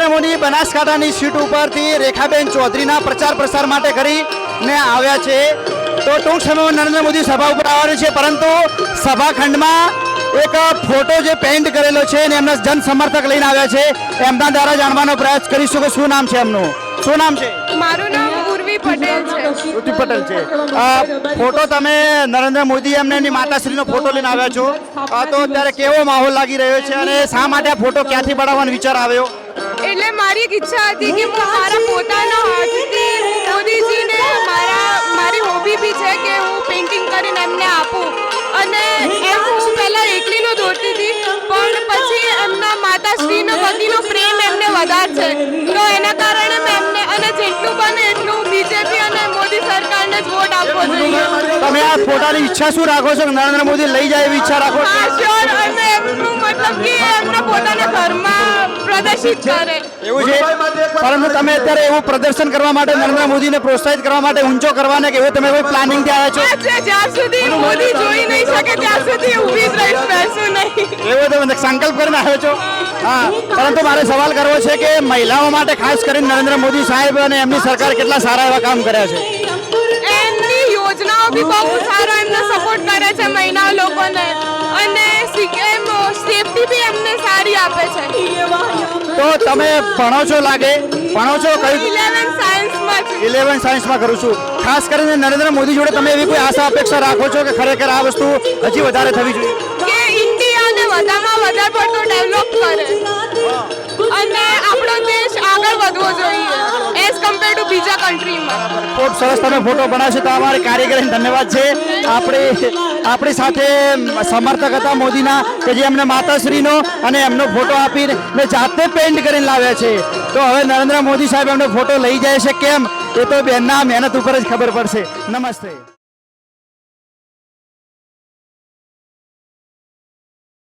Narendra Modi બનાસકાંઠાની seat ઉપરથી રેખાબેન ચૌધરીના પ્રચાર પ્રસાર માટે કરીને આવ્યા છે. તો ટૂંક સમયમાં નરેન્દ્ર મોદી સભા ઉપર આવવાનું છે, પરંતુ સભાખંડમાં એક ફોટો જે પેઇન્ટ કરેલો છે અને એમના જન સમર્થક લઈને આવ્યા છે. એમના દ્વારા જાણવાનો પ્રયાસ કરીશું કે શું નામ છે એમનું, શું નામ છે? મારું નામ ઉર્વી પટેલ છે. ઉર્વી પટેલ છે. ફોટો તમે નરેન્દ્ર મોદી એમને એમની માતાશ્રીનો ફોટો લઈને આવ્યા છો, તો અત્યારે કેવો માહોલ લાગી રહ્યો છે અને શા માટે આ ફોટો ક્યાંથી બનાવવાનો વિચાર આવ્યો? એટલે મારી એક ઈચ્છા હતી કે હું મારા પોતાના હાથથી મોદીજીને મારી હોબી બી છે કે હું પેઇન્ટિંગ કરીને એમને આપું. અને એમ હું પહેલાં એકલીનો દોરતી હતી, પણ પછી એમના માતાશ્રીનો પતિનો પ્રેમ એમને વધારે છે, તો એના કારણે મેં એમને, અને જેટલું બને એટલું બીજેપી અને મોદી સરકારને જ વોટ આપવો જોઈએ. તમે આ ફોટાની ઈચ્છા શું રાખો છો? નરેન્દ્ર મોદી લઈ જાય એવી ઈચ્છા રાખો છો? હા, શ્યોર. અને એમનું મતલબ કે એમના પોતાના ઘરમાં પ્રદર્શિત કરે એવું છે. પરંતુ તમે અત્યારે એવું પ્રદર્શન કરવા માટે, નરેન્દ્ર મોદીને પ્રોત્સાહિત કરવા માટે, ઊંચો કરવાને કે એવું તમે કોઈ પ્લાનિંગ થી આવ્યા છો? જ્યાં સુધી મોદી જોઈ નહીં શકે ત્યાં સુધી ઊભી જ રહીશ, બેસું નહીં. એવો તમે સંકલ્પ કરીને આવ્યો છો? હા. પરંતુ મારે સવાલ કરવો છે કે મહિલાઓ માટે ખાસ કરીને નરેન્દ્ર મોદી સાહેબ અને એમની સરકાર કેટલા સારા એવા કામ કર્યા છે. એમની યોજનાઓ બી બહુ સારો એમને સપોર્ટ કરે છે મહિલા લોકોને, અને સેફટી બી એમને સારી આપે છે. તો તમે ભણો છો, લાગે ભણો છો? કયું? 11 સાયન્સમાં છું. 11 સાયન્સમાં કરું છું. ખાસ કરીને નરેન્દ્ર મોદી જોડે તમે એવી કોઈ આશા અપેક્ષા રાખો છો કે ખરેખર આ વસ્તુ હજી વધારે થવી જોઈએ? કે ઇન્ડિયાને વધારેમાં વધારે પડતો ડેવલપ કરે અને આપણો દેશ આગળ વધવો જોઈએ એઝ કમ્પેર ટુ બીજા કન્ટ્રીમાં. ખૂબ સરસ તમે ફોટો બનાવશો. તો અમારી કારીગરીને ધન્યવાદ છે. આપણી સાથે સમર્થક હતા મોદીના, કે જે એમને માતાશ્રીનો અને એમનો ફોટો આપીને જાતે પેઇન્ટ કરીને લાવ્યા છે. તો હવે નરેન્દ્ર મોદી સાહેબ એમનો ફોટો લઈ જાય છે કેમ, એ તો બેનના મહેનત ઉપર જ ખબર પડશે. નમસ્તે.